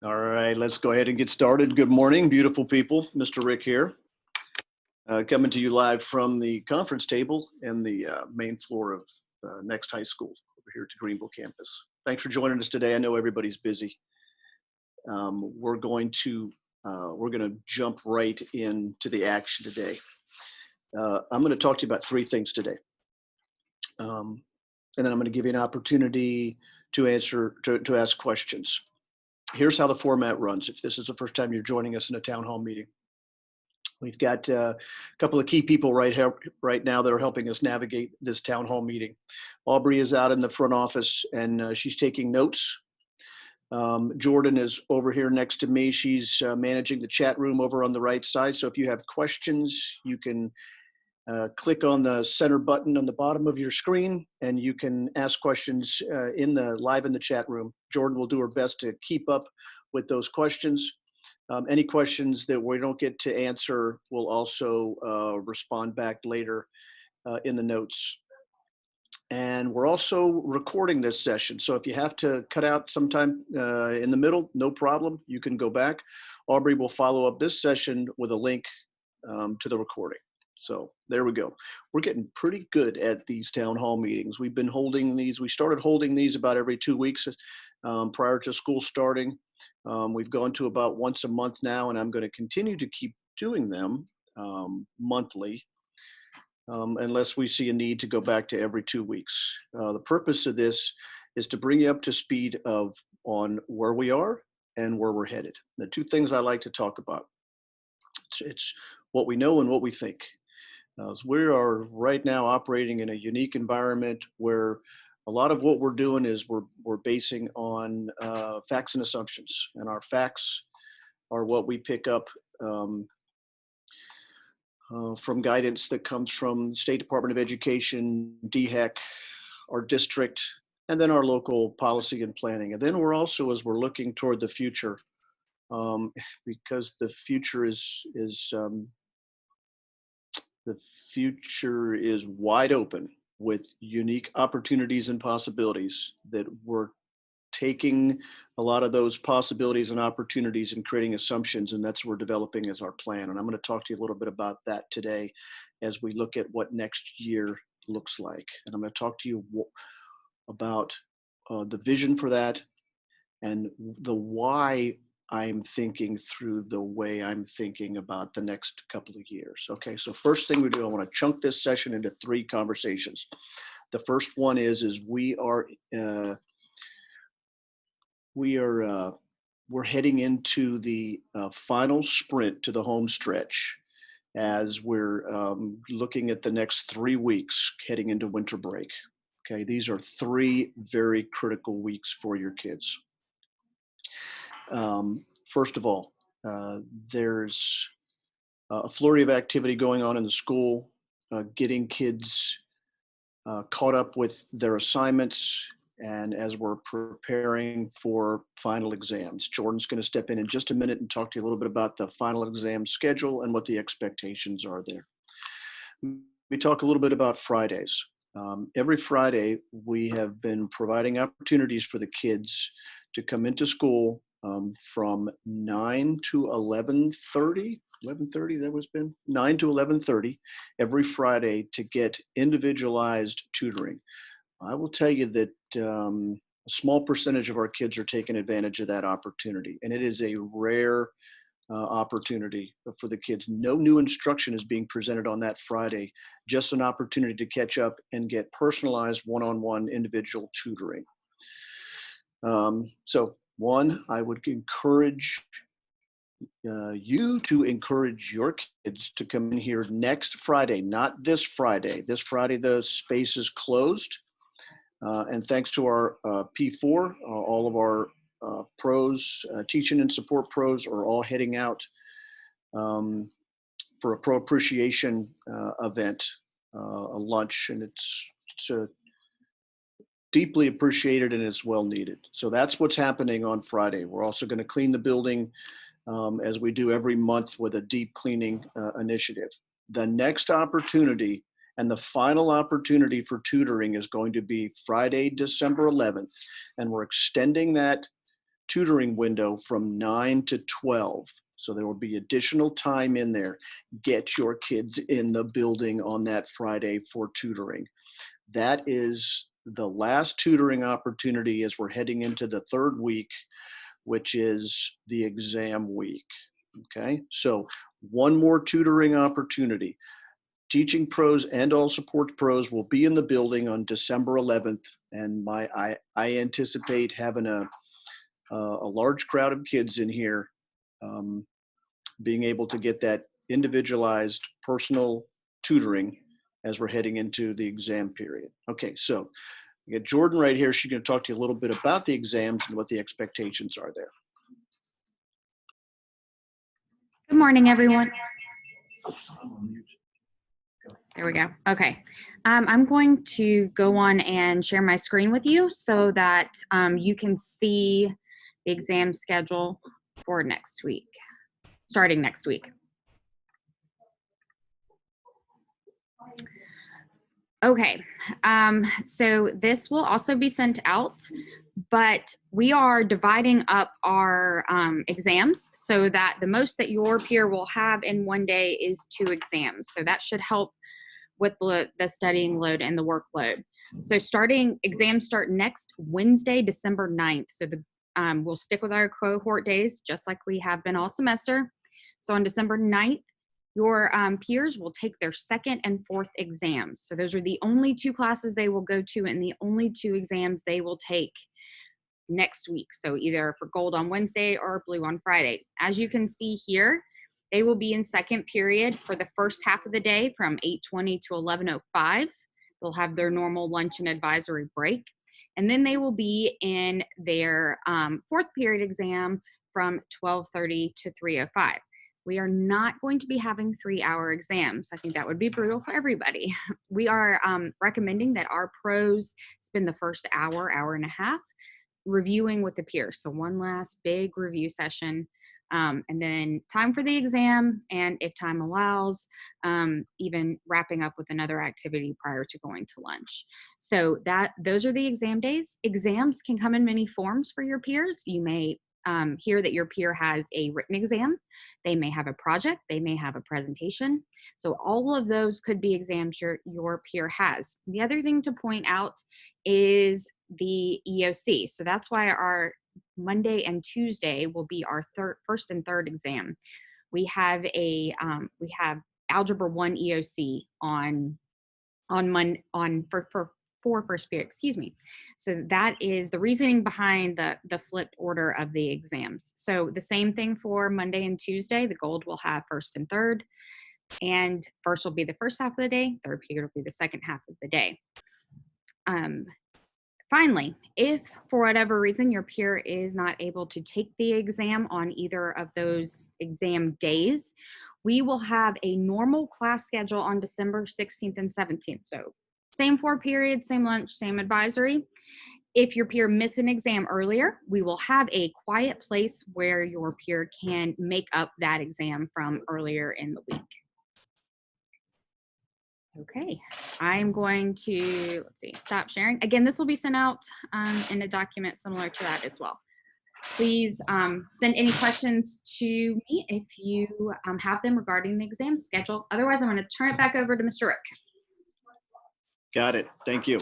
All right, let's go ahead and get started. Good morning, beautiful people. Mr. Rick here, coming to you live from the conference table in the main floor of Next High School over here at the Greenville campus. Thanks for joining us today. I know everybody's busy. We're going to jump right into the action today. I'm going to talk to you about three things today, and then I'm going to give you an opportunity to ask questions. Here's how the format runs. If this is the first time you're joining us in a town hall meeting, we've got a couple of key people right now that are helping us navigate this town hall meeting. Aubrey is out in the front office and she's taking notes. Jordan is over here next to me. She's managing the chat room over on the right side. So if you have questions, you can click on the center button on the bottom of your screen and you can ask questions live in the chat room. Jordan will do her best to keep up with those questions. Any questions that we don't get to answer, we'll also respond back later in the notes. And we're also recording this session. So if you have to cut out sometime in the middle, no problem. You can go back. Aubrey will follow up this session with a link to the recording. So there we go. We're getting pretty good at these town hall meetings. We've been holding these. We started holding these about every 2 weeks prior to school starting. We've gone to about once a month now, and I'm going to continue to keep doing them monthly unless we see a need to go back to every 2 weeks. The purpose of this is to bring you up to speed on where we are and where we're headed. The two things I like to talk about. It's what we know and what we think. We are right now operating in a unique environment where a lot of what we're doing is we're basing on facts and assumptions, and our facts are what we pick up from guidance that comes from the State Department of Education, DHEC, our district, and then our local policy and planning. And then we're also, as we're looking toward the future, because the future is wide open with unique opportunities and possibilities, that we're taking a lot of those possibilities and opportunities and creating assumptions, and that's what we're developing as our plan. And I'm going to talk to you a little bit about that today as we look at what next year looks like. And I'm going to talk to you about the vision for that and the why I'm thinking through the way I'm thinking about the next couple of years. Okay, so first thing we do, I want to chunk this session into three conversations. The first one is we're heading into the final sprint to the home stretch as we're looking at the next 3 weeks heading into winter break. Okay, these are 3 very critical weeks for your kids. First of all, there's a flurry of activity going on in the school, getting kids caught up with their assignments, and as we're preparing for final exams. Jordan's going to step in just a minute and talk to you a little bit about the final exam schedule and what the expectations are there. We talk a little bit about Fridays. Every Friday, we have been providing opportunities for the kids to come into school from 9 to 11:30, that was been 9 to 11:30 every Friday to get individualized tutoring. I will tell you that a small percentage of our kids are taking advantage of that opportunity, and it is a rare opportunity for the kids. No new instruction is being presented on that Friday, just an opportunity to catch up and get personalized one-on-one individual tutoring. So one, I would encourage you to encourage your kids to come in here next Friday, not this Friday. This Friday, the space is closed. And thanks to our P4, all of our pros, teaching and support pros are all heading out for a pro appreciation event, a lunch, and it's deeply appreciated and it's well needed. So that's what's happening on Friday. We're also going to clean the building as we do every month with a deep cleaning initiative. The next opportunity and the final opportunity for tutoring is going to be Friday, December 11th, and we're extending that tutoring window from 9 to 12. So there will be additional time in there. Get your kids in the building on that Friday for tutoring. That is the last tutoring opportunity as we're heading into the third week, which is the exam week. Okay, so one more tutoring opportunity. Teaching pros and all support pros will be in the building on December 11th, and I anticipate having a large crowd of kids in here, being able to get that individualized personal tutoring as we're heading into the exam period. Okay, so we got Jordan right here. She's going to talk to you a little bit about the exams and what the expectations are there. Good morning, everyone. There we go. Okay. I'm going to go on and share my screen with you so that you can see the exam schedule for next week, starting next week. Okay. So this will also be sent out, but we are dividing up our exams so that the most that your peer will have in one day is 2 exams. So that should help with the studying load and the workload. So exams start next Wednesday, December 9th. So we'll stick with our cohort days just like we have been all semester. So on December 9th, your peers will take their 2nd and 4th exams. So those are the only 2 classes they will go to and the only 2 exams they will take next week. So either for gold on Wednesday or blue on Friday. As you can see here, they will be in second period for the first half of the day from 8:20 to 11:05. They'll have their normal lunch and advisory break. And then they will be in their 4th period exam from 12:30 to 3:05. We are not going to be having 3-hour exams. I think that would be brutal for everybody. We are recommending that our pros spend the first hour and a half reviewing with the peers. So one last big review session. And then time for the exam, and if time allows, even wrapping up with another activity prior to going to lunch. So those are the exam days. Exams can come in many forms for your peers. You may hear that your peer has a written exam. They may have a project. They may have a presentation. So all of those could be exams your peer has. The other thing to point out is the EOC. So that's why our Monday and Tuesday will be our first and third exam. We have Algebra 1 EOC for first period, excuse me. So that is the reasoning behind the flipped order of the exams. So the same thing for Monday and Tuesday. The gold will have first and third, and first will be the first half of the day, third period will be the second half of the day. Finally, if for whatever reason your peer is not able to take the exam on either of those exam days, we will have a normal class schedule on December 16th and 17th. So same 4 periods, same lunch, same advisory. If your peer missed an exam earlier, we will have a quiet place where your peer can make up that exam from earlier in the week. Okay, I'm going to, stop sharing. Again, this will be sent out in a document similar to that as well. Please send any questions to me if you have them regarding the exam schedule. Otherwise, I'm going to turn it back over to Mr. Rick. Got it. Thank you.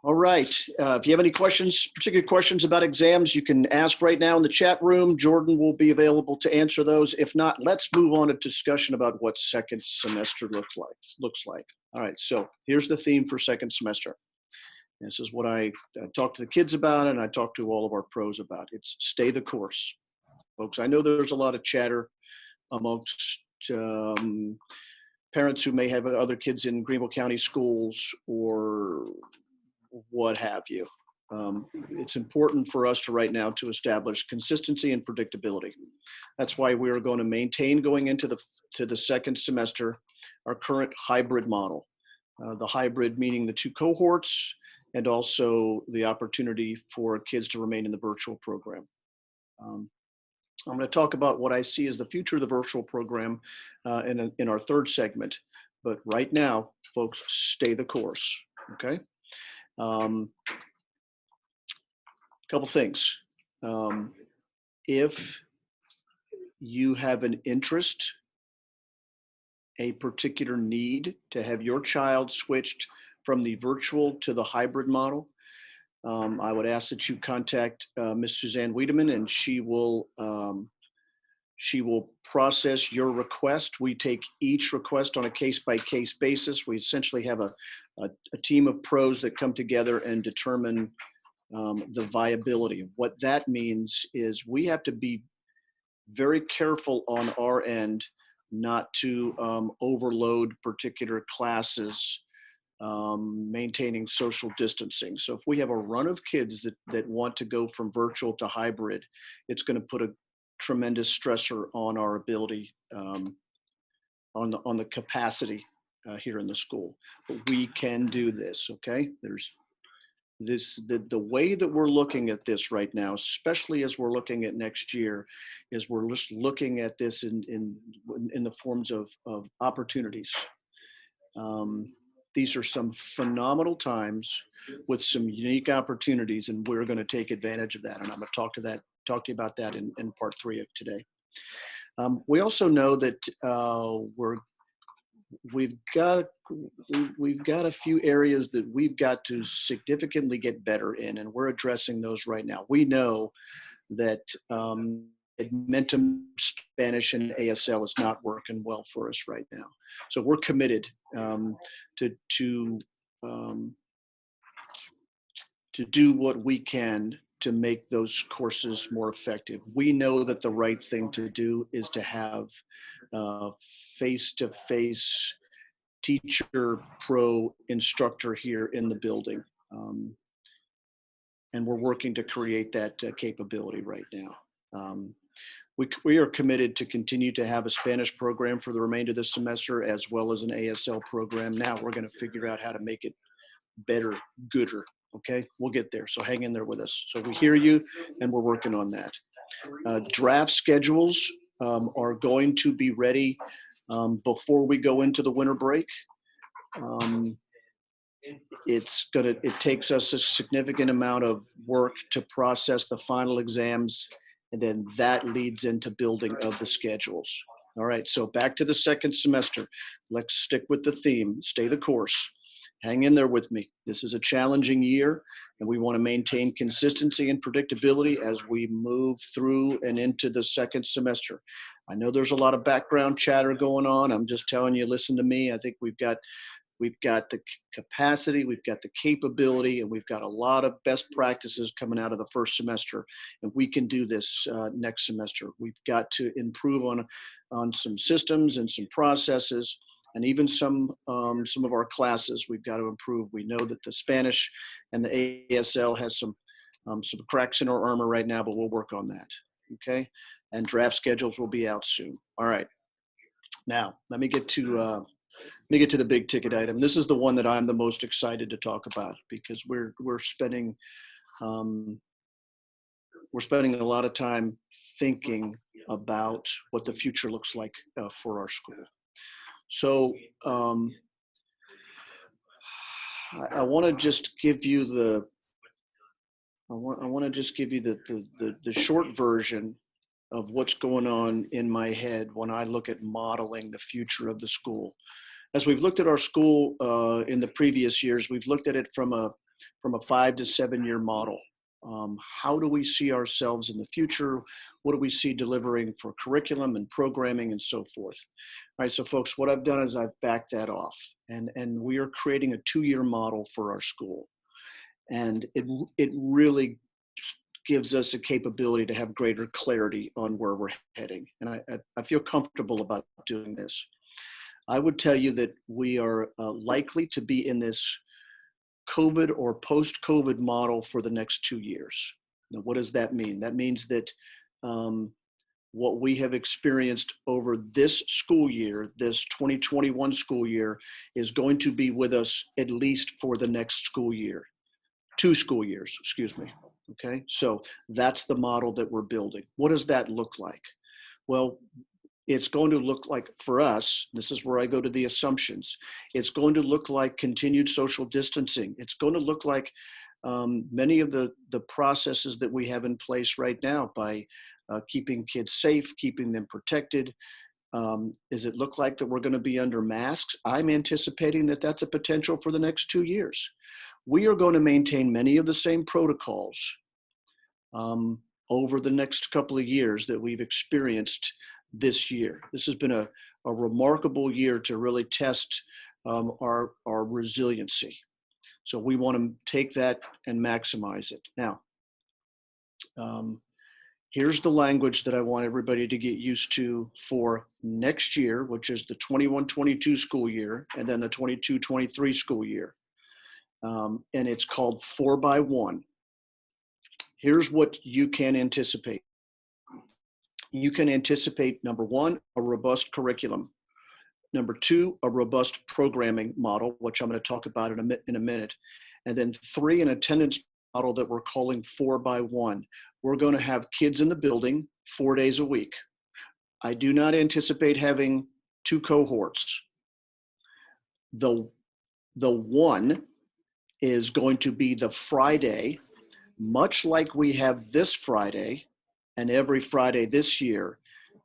All right. If you have any particular questions about exams, you can ask right now in the chat room. Jordan will be available to answer those. If not, let's move on to discussion about what second semester looks like. All right. So here's the theme for second semester. This is what I talk to the kids about, and I talk to all of our pros about. It's stay the course, folks. I know there's a lot of chatter amongst parents who may have other kids in Greenville County schools or what have you. It's important for us right now to establish consistency and predictability. That's why we are going to maintain going into the second semester our current hybrid model. The hybrid meaning the 2 cohorts and also the opportunity for kids to remain in the virtual program. I'm going to talk about what I see as the future of the virtual program in our third segment. But right now, folks, stay the course, okay? Couple things. If you have an interest, a particular need to have your child switched from the virtual to the hybrid model, I would ask that you contact Ms. Suzanne Wiedemann, and she will process your request. We take each request on a case-by-case basis. We essentially have a team of pros that come together and determine the viability. What that means is we have to be very careful on our end not to overload particular classes, maintaining social distancing. So if we have a run of kids that want to go from virtual to hybrid, it's going to put a tremendous stressor on our ability, on the capacity here in the school. But we can do this, okay? There's the way that we're looking at this right now, especially as we're looking at next year, is we're just looking at this in the forms of opportunities. These are some phenomenal times with some unique opportunities, and we're going to take advantage of that. And I'm going to talk to you about that in part 3 of today. We also know that we've got a few areas that we've got to significantly get better in, and we're addressing those right now. We know that Admentum Spanish and ASL is not working well for us right now, so we're committed to do what we can to make those courses more effective. We know that the right thing to do is to have face-to-face teacher pro instructor here in the building. And we're working to create that capability right now. We are committed to continue to have a Spanish program for the remainder of the semester, as well as an ASL program. Now we're going to figure out how to make it better, gooder. Okay, we'll get there. So hang in there with us. So we hear you, and we're working on that. Draft schedules are going to be ready before we go into the winter break. It takes us a significant amount of work to process the final exams, and then that leads into building of the schedules. All right, so back to the second semester. Let's stick with the theme, stay the course. Hang in there with me. This is a challenging year, and we want to maintain consistency and predictability as we move through and into the second semester. I know there's a lot of background chatter going on. I'm just telling you, listen to me. I think we've got the capacity, we've got the capability, and we've got a lot of best practices coming out of the first semester, and we can do this next semester. We've got to improve on some systems and some processes, and even some of our classes we've got to improve. We know that the Spanish and the ASL has some cracks in our armor right now, but we'll work on that, okay? And draft schedules will be out soon. All right. Now, let me get to the big ticket item. This is the one that I'm the most excited to talk about, because we're spending a lot of time thinking about what the future looks like for our school. So I want to just give you the short version of what's going on in my head when I look at modeling the future of the school. As we've looked at our school in the previous years, we've looked at it from a 5 to 7 year model. How do we see ourselves in the future? What do we see delivering for curriculum and programming and so forth? All right, so folks, what I've done is I've backed that off, and we are creating a 2-year model for our school. And it really gives us a capability to have greater clarity on where we're heading. And I feel comfortable about doing this. I would tell you that we are likely to be in this COVID or post-COVID model for the next 2 years. Now, what does that mean? That means that what we have experienced over this school year, this 2021 school year, is going to be with us at least for the next school year. 2 school years, excuse me. Okay, so that's the model that we're building. What does that look like? Well, it's going to look like, for us, this is where I go to the assumptions. It's going to look like continued social distancing. It's going to look like many of the processes that we have in place right now by keeping kids safe, keeping them protected. Does it look like that we're going to be under masks? I'm anticipating that that's a potential for the next 2 years. We are going to maintain many of the same protocols over the next couple of years that we've experienced this year. This has been a remarkable year to really test our resiliency. So we want to take that and maximize it. Now, here's the language that I want everybody to get used to for next year, which is the 21-22 school year, and then the 22-23 school year. And it's called 4x1. Here's what you can anticipate. You can anticipate, number one, a robust curriculum. Number two, a robust programming model, which I'm going to talk about in a minute. And then three, an attendance model that we're calling 4x1. We're going to have kids in the building 4 days a week. I do not anticipate having 2 cohorts. The one is going to be the Friday, much like we have this Friday and every Friday this year.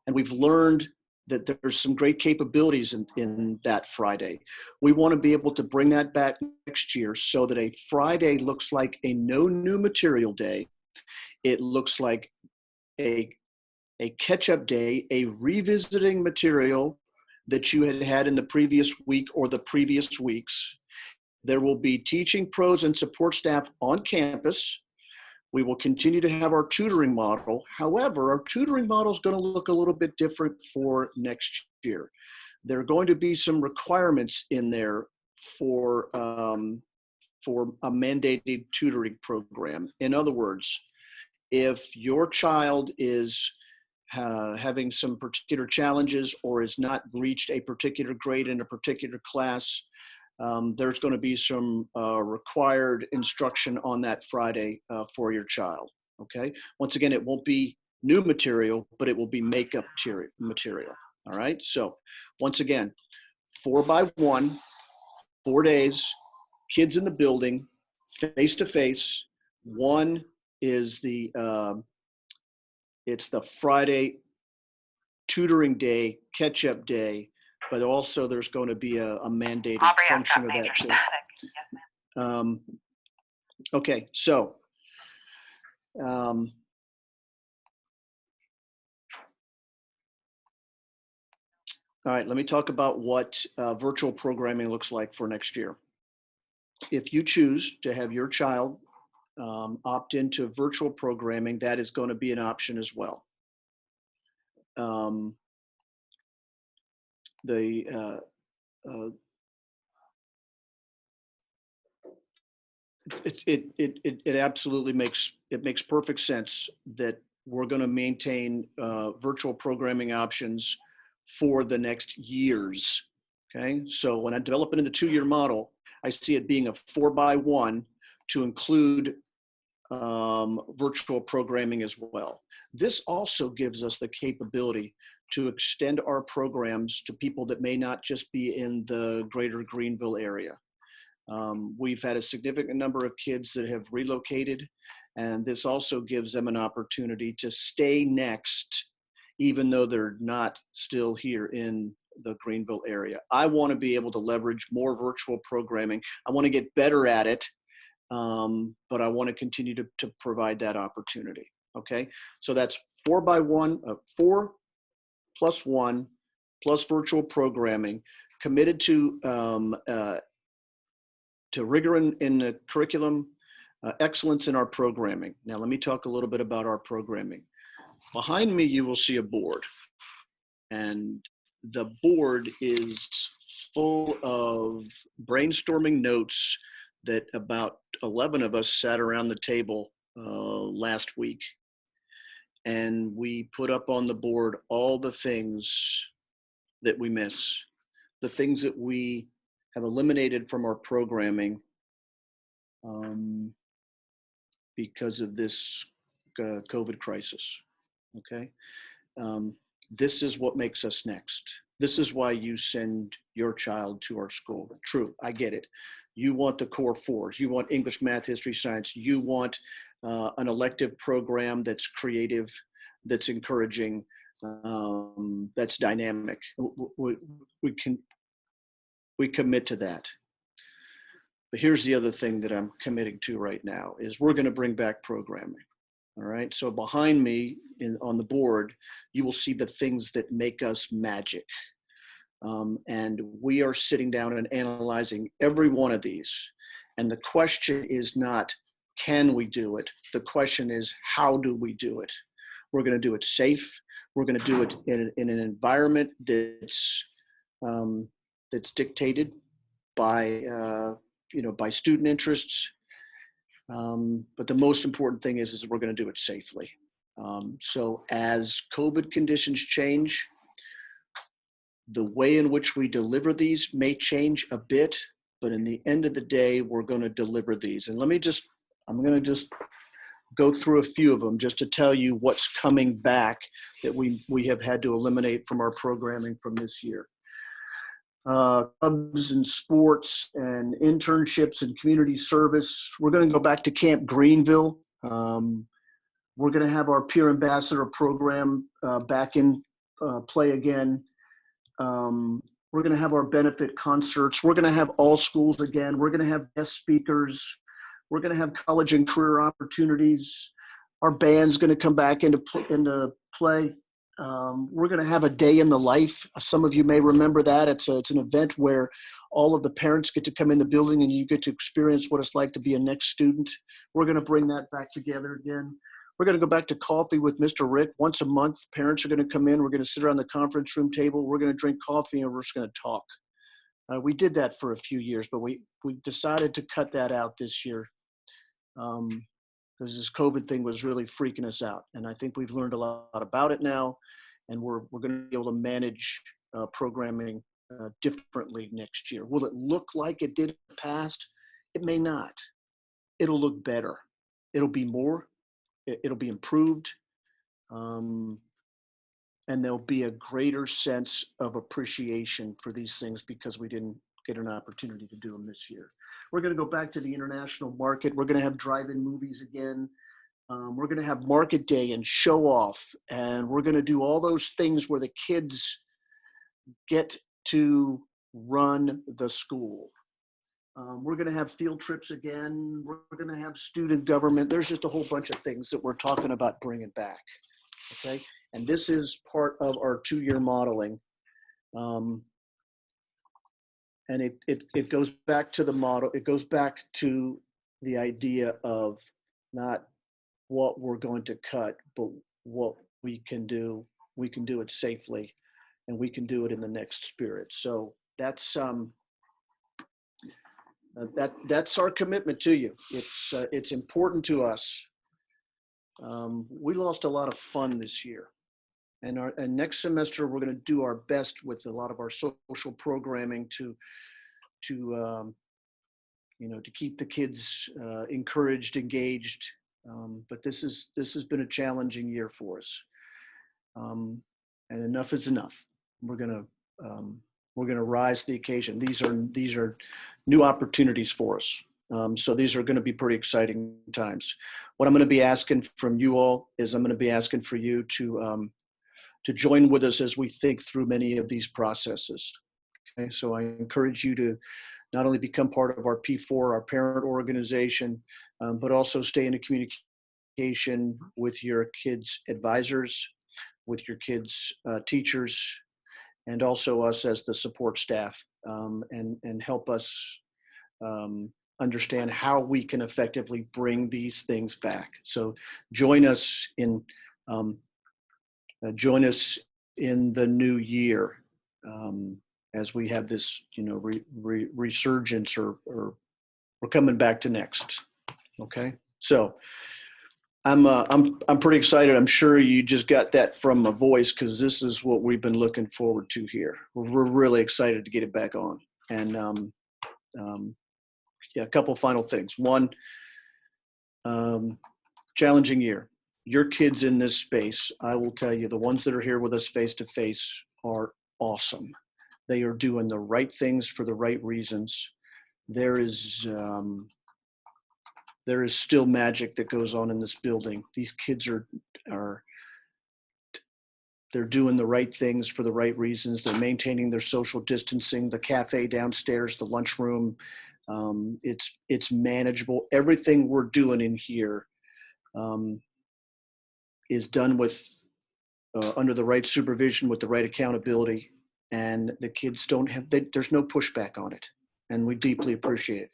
And we've learned that there's some great capabilities in that Friday. We want to be able to bring that back next year so that a Friday looks like a no new material day. It looks like a catch-up day, a revisiting material that you had in the previous week or the previous weeks. There will be teaching pros and support staff on campus. We will continue to have our tutoring model. However, our tutoring model is going to look a little bit different for next year. There are going to be some requirements in there for a mandated tutoring program. In other words, if your child is having some particular challenges or has not reached a particular grade in a particular class, there's going to be some required instruction on that Friday for your child, okay? Once again, it won't be new material, but it will be makeup material, all right? So once again, 4x1, 4 days, kids in the building, face-to-face. One is it's the Friday tutoring day, catch-up day, but also there's going to be a mandated function of that too. Okay, so all right, let me talk about what virtual programming looks like for next year. If you choose to have your child opt into virtual programming, that is going to be an option as well. It absolutely makes perfect sense that we're going to maintain virtual programming options for the next years. Okay, so when I develop it in the 2-year model, I see it being a 4x1 to include virtual programming as well. This also gives us the capability to extend our programs to people that may not just be in the greater Greenville area. We've had a significant number of kids that have relocated, and this also gives them an opportunity to stay next, even though they're not still here in the Greenville area. I want to be able to leverage more virtual programming. I want to get better at it, but I want to continue to provide that opportunity. Okay, so that's 4x1, 4 plus 1 plus virtual programming, committed to rigor in the curriculum, excellence in our programming. Now, let me talk a little bit about our programming. Behind me, you will see a board, and the board is full of brainstorming notes that about 11 of us sat around the table last week, and we put up on the board all the things that we miss, the things that we have eliminated from our programming because of this COVID crisis, okay? This is what makes us next. This is why you send your child to our school. True, I get it. You want the core fours. You want English, math, history, science. You want an elective program that's creative, that's encouraging, that's dynamic. We commit to that. But here's the other thing that I'm committing to right now is we're going to bring back programming. All right. So behind me on the board, you will see the things that make us magic. And we are sitting down and analyzing every one of these. And the question is not, can we do it? The question is, how do we do it? We're going to do it safe. We're going to do it in an environment that's dictated by by student interests. But the most important thing is we're going to do it safely. So as COVID conditions change, the way in which we deliver these may change a bit, but in the end of the day, we're going to deliver these. And I'm going to just go through a few of them just to tell you what's coming back that we have had to eliminate from our programming from this year. Clubs and sports and internships and community service. We're going to go back to Camp Greenville. We're going to have our peer ambassador program back in play again. We're going to have our benefit concerts. We're going to have all schools again. We're going to have guest speakers. We're going to have college and career opportunities. Our band's going to come back into play. We're going to have a day in the life. Some of you may remember that. It's an event where all of the parents get to come in the building and you get to experience what it's like to be a next student. We're going to bring that back together again. We're going to go back to coffee with Mr. Rick once a month. Parents are going to come in. We're going to sit around the conference room table. We're going to drink coffee and we're just going to talk. We did that for a few years, but we decided to cut that out this year because this COVID thing was really freaking us out. And I think we've learned a lot about it now, and we're going to be able to manage programming differently next year. Will it look like it did in the past? It may not. It'll look better. It'll be more. It'll be improved. And there'll be a greater sense of appreciation for these things because we didn't get an opportunity to do them this year. We're going to go back to the international market. We're going to have drive-in movies again. We're going to have market day and show off. And we're going to do all those things where the kids get to run the school. We're going to have field trips again. We're going to have student government. There's just a whole bunch of things that we're talking about bringing back. Okay. And this is part of our 2-year modeling. And it goes back to the model. It goes back to the idea of not what we're going to cut, but what we can do. We can do it safely, and we can do it in the next spirit. So that's our commitment to you. It's important to us. We lost a lot of fun this year. And next semester, we're going to do our best with a lot of our social programming to keep the kids encouraged, engaged. But this has been a challenging year for us. And enough is enough. We're going to rise to the occasion. These are new opportunities for us. So these are going to be pretty exciting times. What I'm going to be asking from you all is I'm going to be asking for you to join with us as we think through many of these processes. Okay, so I encourage you to not only become part of our P4, our parent organization, but also stay in a communication with your kids' advisors, with your kids' teachers, and also us as the support staff, and help us understand how we can effectively bring these things back. So join us in the new year as we have this, resurgence, or we're coming back to next. Okay, so I'm pretty excited. I'm sure you just got that from my voice because this is what we've been looking forward to here. We're really excited to get it back on. And a couple final things. One, challenging year. Your kids in this space, I will tell you, the ones that are here with us face to face are awesome. They are doing the right things for the right reasons. There is still magic that goes on in this building. These kids they're doing the right things for the right reasons. They're maintaining their social distancing, the cafe downstairs, the lunchroom. It's manageable. Everything we're doing in here is done with under the right supervision, with the right accountability, and the kids there's no pushback on it, and we deeply appreciate it.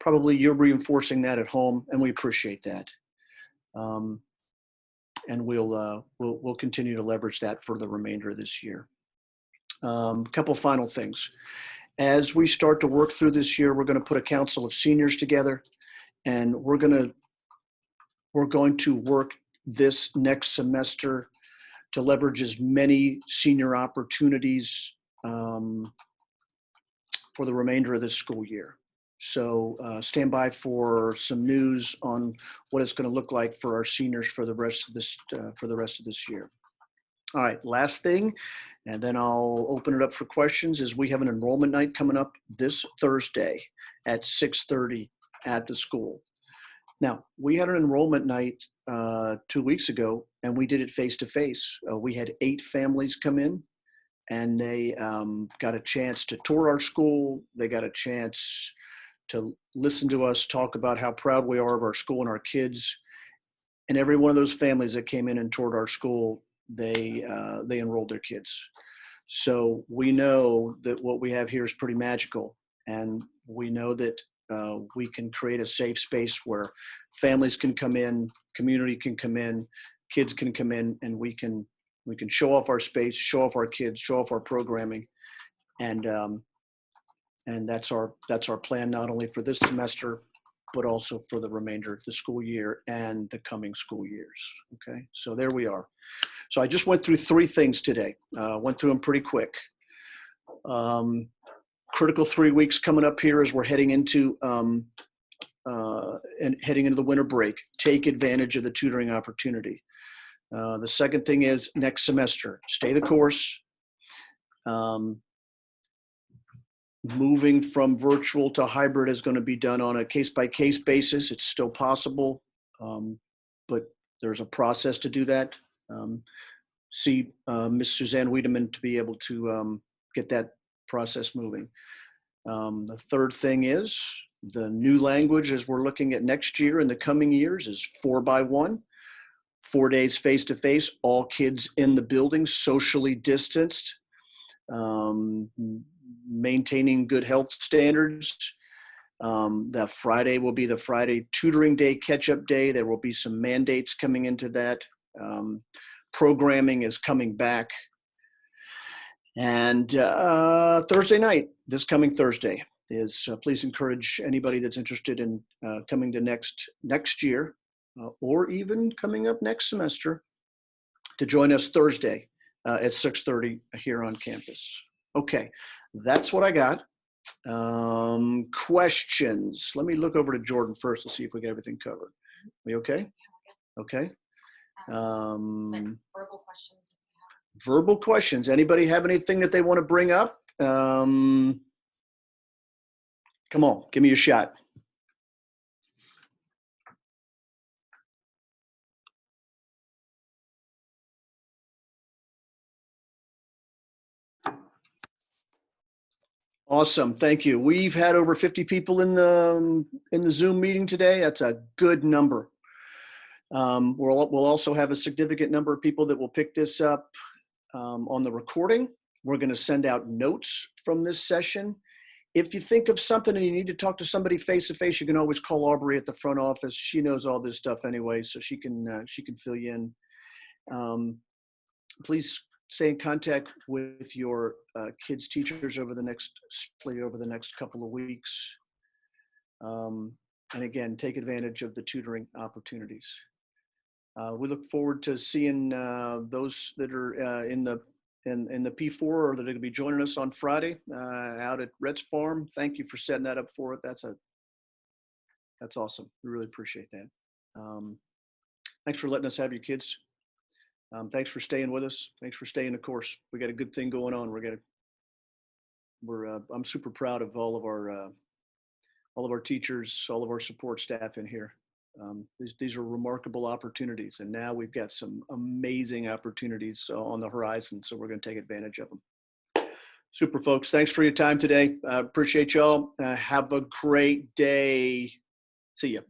Probably you're reinforcing that at home, and we appreciate that. And we'll continue to leverage that for the remainder of this year. A couple final things. As we start to work through this year, we're going to put a council of seniors together, and we're going to work this next semester to leverage as many senior opportunities for the remainder of this school year. So stand by for some news on what it's going to look like for our seniors for the rest of this year. All right, last thing, and then I'll open it up for questions, is we have an enrollment night coming up this Thursday at 6:30 at the school. Now, we had an enrollment night 2 weeks ago, and we did it face-to-face. We had 8 families come in, and they got a chance to tour our school. They got a chance to listen to us talk about how proud we are of our school and our kids. And every one of those families that came in and toured our school, they enrolled their kids. So we know that what we have here is pretty magical, and we know that we can create a safe space where families can come in, community can come in, kids can come in, and we can show off our space, show off our kids, show off our programming, and that's our plan, not only for this semester, but also for the remainder of the school year and the coming school years. Okay, so there we are. So I just went through 3 things today. Went through them pretty quick. Critical 3 weeks coming up here as we're heading into the winter break. Take advantage of the tutoring opportunity. The second thing is next semester, stay the course. Moving from virtual to hybrid is going to be done on a case-by-case basis. It's still possible, but there's a process to do that. See Ms. Suzanne Wiedemann to be able to get that process moving. The third thing is the new language as we're looking at next year and the coming years is 4x1, 4 days face-to-face, all kids in the building, socially distanced, maintaining good health standards. That Friday will be the Friday tutoring day, catch-up day. There will be some mandates coming into that. Programming is coming back. And Thursday night, this coming Thursday, is please encourage anybody that's interested in coming to next year or even coming up next semester to join us Thursday at 6:30 here on campus. Okay, that's what I got. Questions. Let me look over to Jordan first to see if we got everything covered. We okay? Okay. Verbal questions. Verbal questions. Anybody have anything that they want to bring up? Come on, give me a shot. Awesome, thank you. We've had over 50 people in the Zoom meeting today. That's a good number. We'll also have a significant number of people that will pick this up on the recording. We're going to send out notes from this session. If you think of something and you need to talk to somebody face-to-face, you can always call Aubrey at the front office. She knows all this stuff anyway, so she can fill you in. Please stay in contact with your kids' teachers over the next couple of weeks. And again, take advantage of the tutoring opportunities. We look forward to seeing those that are in the P4 or that are going to be joining us on Friday out at Rhett's Farm. Thank you for setting that up for it. That's awesome. We really appreciate that. Thanks for letting us have your kids. Thanks for staying with us. Thanks for staying the course. We got a good thing going on. I'm super proud of all of our teachers, all of our support staff in here. These are remarkable opportunities, and now we've got some amazing opportunities on the horizon, so we're going to take advantage of them. Super, folks. Thanks for your time today. Appreciate y'all. Have a great day. See ya.